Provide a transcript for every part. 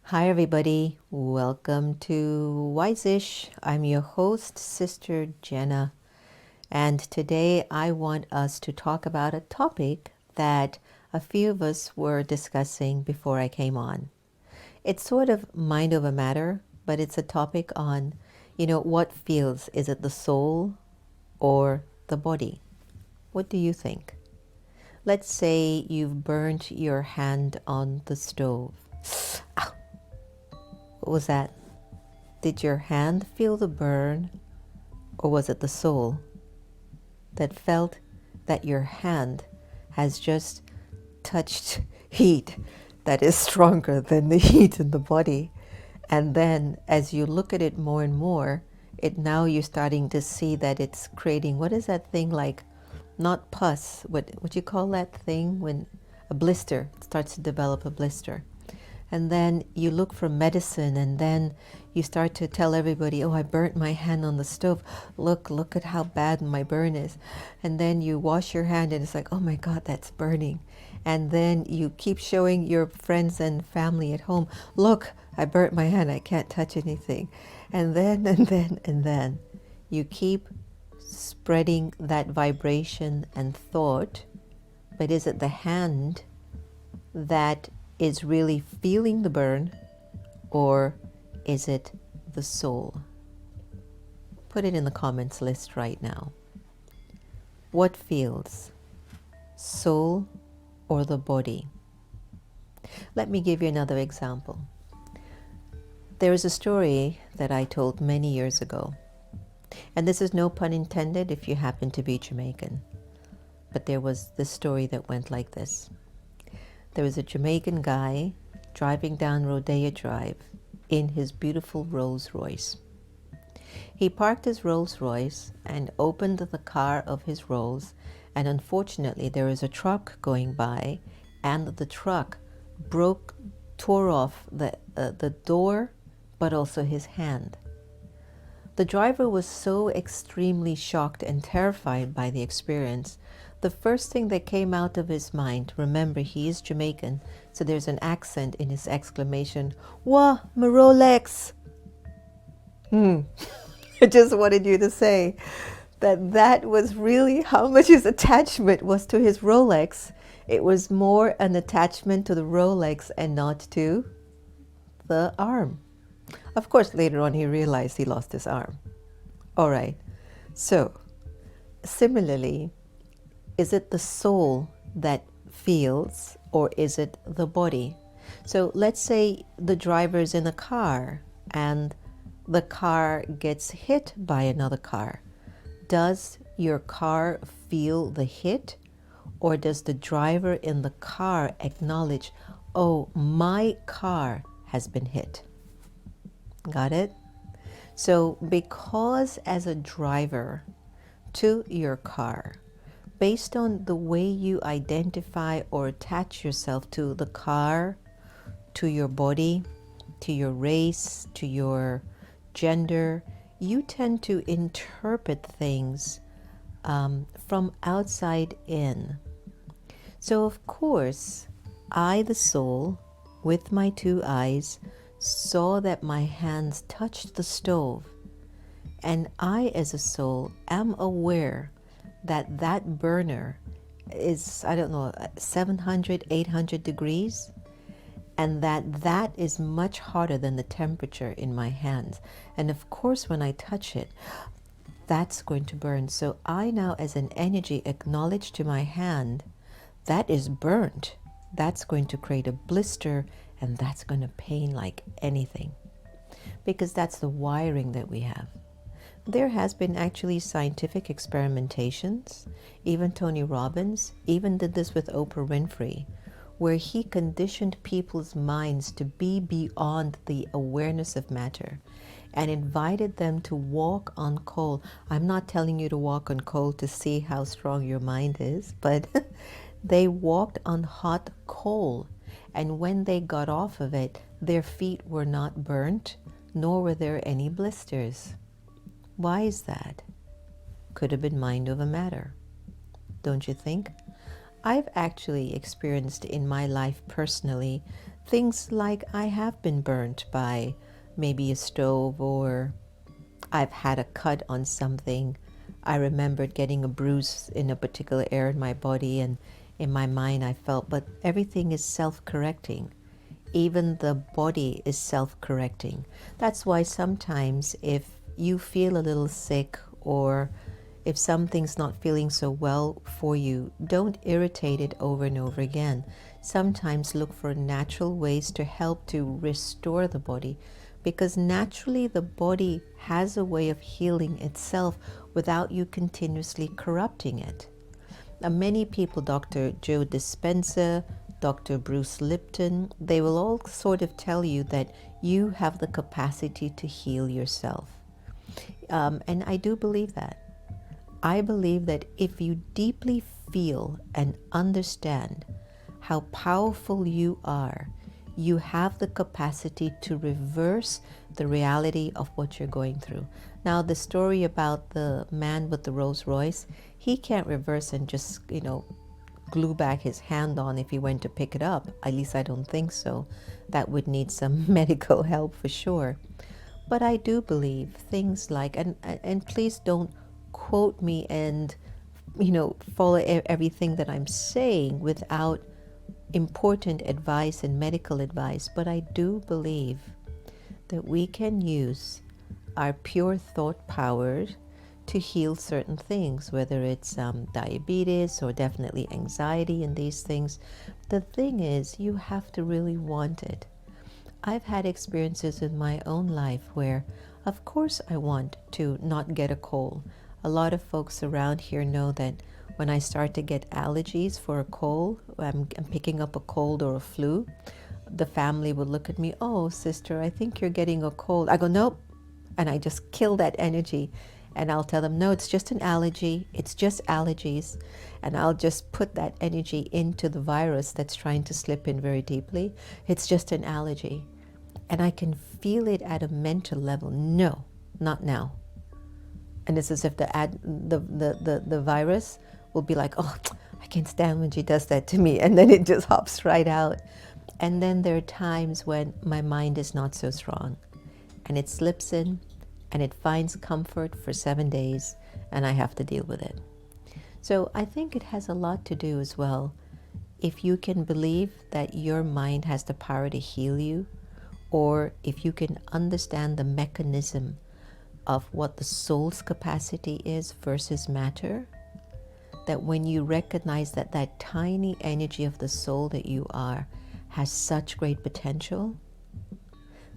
Hi, everybody. Welcome to Wise-ish. I'm your host, Sister Jenna. And today I want us to talk about a topic that a few of us were discussing before I came on. It's sort of mind over matter, but it's a topic on, what feels. Is it the soul or the body? What do you think? Let's say you've burnt your hand on the stove. What was that? Did your hand feel the burn, or was it the soul that felt that your hand has just touched heat that is stronger than the heat in the body? And then as you look at it more and more, now you're starting to see that it's creating, what is that thing like? Not pus, what you call that thing when a blister starts to develop a blister. And then you look for medicine, and then you start to tell everybody, oh, I burnt my hand on the stove. Look at how bad my burn is. And then you wash your hand and it's like, oh my God, that's burning. And then you keep showing your friends and family at home, look, I burnt my hand, I can't touch anything. And then you keep spreading that vibration and thought. But is it the hand that is really feeling the burn, or is it the soul? Put it in the comments list right now. What feels? Soul or the body? Let me give you another example. There is a story that I told many years ago, and this is no pun intended if you happen to be Jamaican, but there was this story that went like this. There was a Jamaican guy driving down Rodeo Drive in his beautiful Rolls Royce. He parked his Rolls Royce and opened the car of his Rolls, and unfortunately there was a truck going by, and the truck tore off the door, but also his hand. The driver was so extremely shocked and terrified by the experience. The first thing that came out of his mind, remember he is Jamaican, so there's an accent in his exclamation, "Wah, my Rolex!" I just wanted you to say that was really how much his attachment was to his Rolex. It was more an attachment to the Rolex and not to the arm. Of course, later on he realized he lost his arm. All right, so similarly, is it the soul that feels, or is it the body? So let's say the driver's in a car and the car gets hit by another car. Does your car feel the hit, or does the driver in the car acknowledge, oh, my car has been hit? Got it? So because as a driver to your car, based on the way you identify or attach yourself to the car, to your body, to your race, to your gender, you tend to interpret things from outside in. So of course, I, the soul, with my two eyes, saw that my hands touched the stove, and I, as a soul, am aware that that burner is, I don't know, 700, 800 degrees, and that is much hotter than the temperature in my hands. And of course, when I touch it, that's going to burn. So I now, as an energy, acknowledge to my hand, that is burnt. That's going to create a blister, and that's going to pain like anything, because that's the wiring that we have. There has been actually scientific experimentations. Even Tony Robbins even did this with Oprah Winfrey, where he conditioned people's minds to be beyond the awareness of matter and invited them to walk on coal. I'm not telling you to walk on coal to see how strong your mind is, but they walked on hot coal, and when they got off of it, their feet were not burnt, nor were there any blisters. Why is that? Could have been mind over matter, don't you think? I've actually experienced in my life personally Things like I have been burnt by maybe a stove, or I've had a cut on something. I remembered getting a bruise in a particular area in my body, and in my mind I felt, but everything is self-correcting. Even the body is self-correcting. That's why sometimes if you feel a little sick, or if something's not feeling so well for you, don't irritate it over and over again. Sometimes look for natural ways to help to restore the body, because naturally the body has a way of healing itself without you continuously corrupting it. Now, many people, Dr. Joe Dispenza, Dr. Bruce Lipton, they will all sort of tell you that you have the capacity to heal yourself. And I do believe that. I believe that if you deeply feel and understand how powerful you are, you have the capacity to reverse the reality of what you're going through. Now, the story about the man with the Rolls Royce, he can't reverse and just, glue back his hand on if he went to pick it up. At least I don't think so. That would need some medical help for sure. But I do believe things like, and please don't quote me and, follow everything that I'm saying without important advice and medical advice, but I do believe that we can use our pure thought power to heal certain things, whether it's diabetes or definitely anxiety and these things. The thing is, you have to really want it. I've had experiences in my own life where, of course, I want to not get a cold. A lot of folks around here know that when I start to get allergies for a cold, I'm picking up a cold or a flu, the family would look at me, "Oh, sister, I think you're getting a cold." I go, "Nope." And I just kill that energy. And I'll tell them, "No, it's just an allergy. It's just allergies." And I'll just put that energy into the virus that's trying to slip in very deeply. It's just an allergy. And I can feel it at a mental level. No, not now. And it's as if the virus will be like, "Oh, I can't stand when she does that to me." And then it just hops right out. And then there are times when my mind is not so strong, and it slips in, and it finds comfort for 7 days, and I have to deal with it. So I think it has a lot to do as well. If you can believe that your mind has the power to heal you, or if you can understand the mechanism of what the soul's capacity is versus matter, that when you recognize that that tiny energy of the soul that you are has such great potential,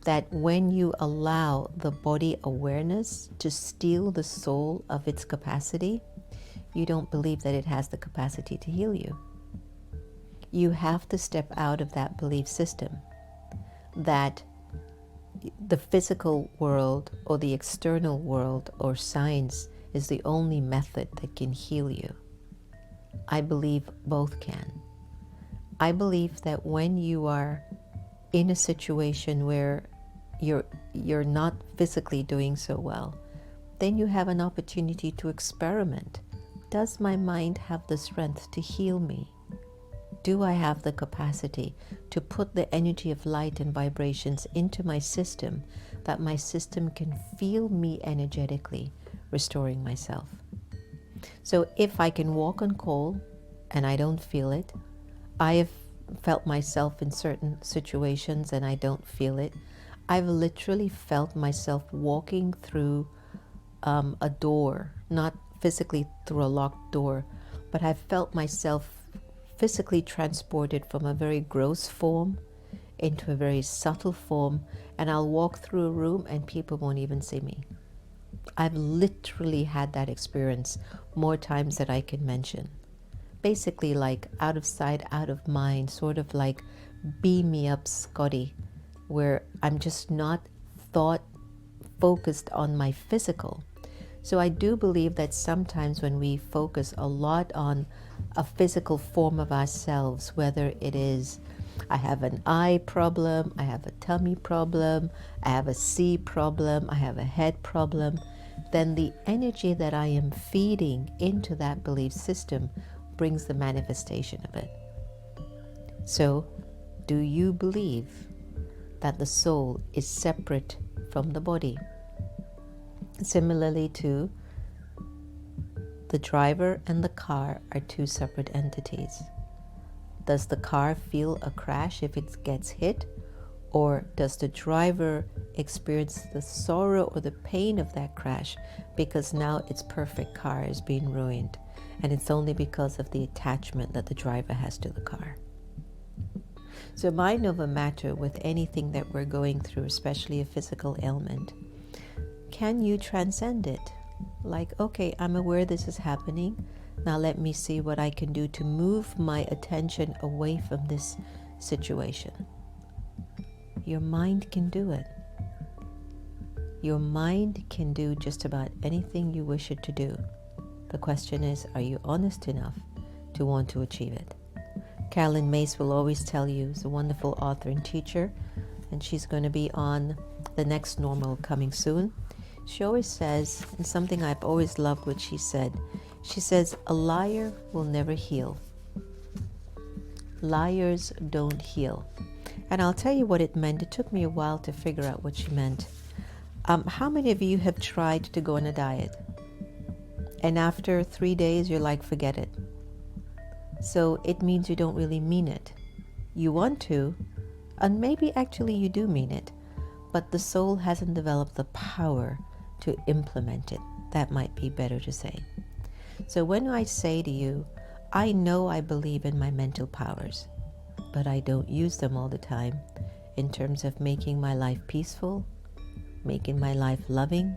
that when you allow the body awareness to steal the soul of its capacity, you don't believe that it has the capacity to heal you. You have to step out of that belief system that the physical world or the external world or science is the only method that can heal you. I believe both can. I believe that when you are in a situation where you're not physically doing so well, then you have an opportunity to experiment. Does my mind have the strength to heal me? Do I have the capacity to put the energy of light and vibrations into my system that my system can feel me energetically restoring myself? So if I can walk on coal and I don't feel it, I have felt myself in certain situations and I don't feel it. I've literally felt myself walking through a door, not physically through a locked door, but I've felt myself physically transported from a very gross form into a very subtle form, and I'll walk through a room and people won't even see me. I've literally had that experience more times than I can mention. Basically like out of sight, out of mind, sort of like beam me up, Scotty, where I'm just not thought focused on my physical. So I do believe that sometimes when we focus a lot on a physical form of ourselves, whether it is I have an eye problem, I have a tummy problem, I have a C problem, I have a head problem, then the energy that I am feeding into that belief system brings the manifestation of it. So Do you believe that the soul is separate from the body? Similarly to the driver and the car are two separate entities. Does the car feel a crash if it gets hit? Or does the driver experience the sorrow or the pain of that crash because now its perfect car is being ruined, and it's only because of the attachment that the driver has to the car? So mind over matter with anything that we're going through, especially a physical ailment. Can you transcend it? Like, okay, I'm aware this is happening. Now let me see what I can do to move my attention away from this situation. Your mind can do it. Your mind can do just about anything you wish it to do. The question is, are you honest enough to want to achieve it? Carolyn Mace will always tell you, is a wonderful author and teacher, and she's going to be on The Next Normal coming soon. She always says, and something I've always loved what she says, a liar will never heal. Liars don't heal. And I'll tell you what it meant. It took me a while to figure out what she meant. How many of you have tried to go on a diet? And after 3 days, you're like, forget it. So it means you don't really mean it. You want to, and maybe actually you do mean it, but the soul hasn't developed the power to implement it. That might be better to say. So when I say to you, I know I believe in my mental powers, but I don't use them all the time in terms of making my life peaceful, making my life loving,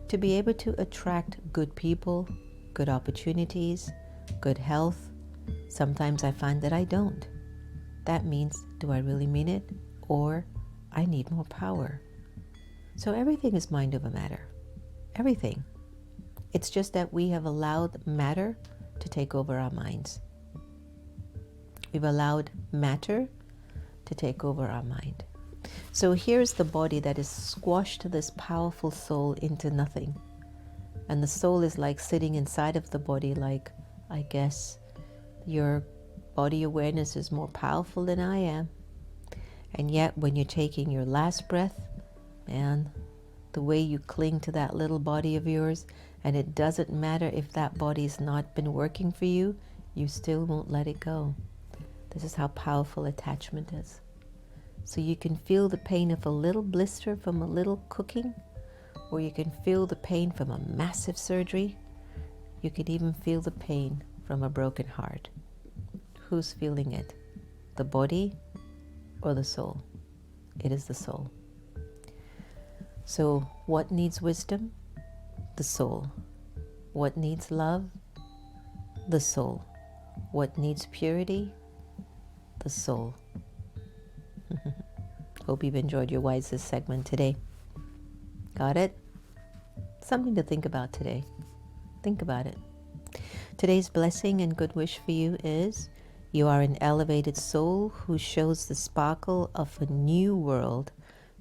to be able to attract good people, good opportunities, good health. Sometimes I find that I don't. That means, do I really mean it? Or I need more power. So everything is mind over matter. Everything. It's just that we have allowed matter to take over our minds. We've allowed matter to take over our mind. So here's the body that has squashed this powerful soul into nothing. And the soul is like sitting inside of the body, like, I guess your body awareness is more powerful than I am. And yet when you're taking your last breath, man, the way you cling to that little body of yours, and it doesn't matter if that body's not been working for you, you still won't let it go. This is how powerful attachment is. So you can feel the pain of a little blister from a little cooking, or you can feel the pain from a massive surgery. You can even feel the pain from a broken heart. Who's feeling it? The body or the soul? It is the soul. So what needs wisdom? The soul. What needs love? The soul. What needs purity? The soul. Hope you've enjoyed your wisest segment today. Got it? Something to think about today. Think about it. Today's blessing and good wish for you is you are an elevated soul who shows the sparkle of a new world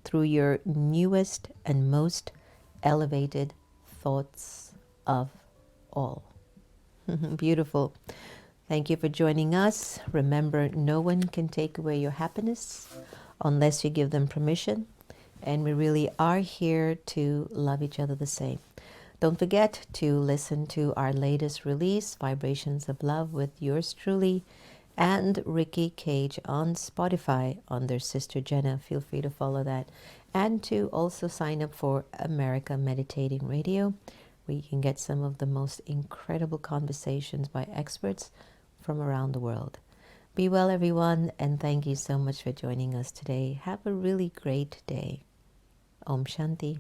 through your newest and most elevated thoughts of all. Beautiful. Thank you for joining us. Remember, no one can take away your happiness unless you give them permission. And we really are here to love each other the same. Don't forget to listen to our latest release, Vibrations of Love, with yours truly and Ricky Cage on Spotify under Sister Jenna. Feel free to follow that. And to also sign up for America Meditating Radio, where you can get some of the most incredible conversations by experts from around the world. Be well, everyone, and thank you so much for joining us today. Have a really great day. Om Shanti.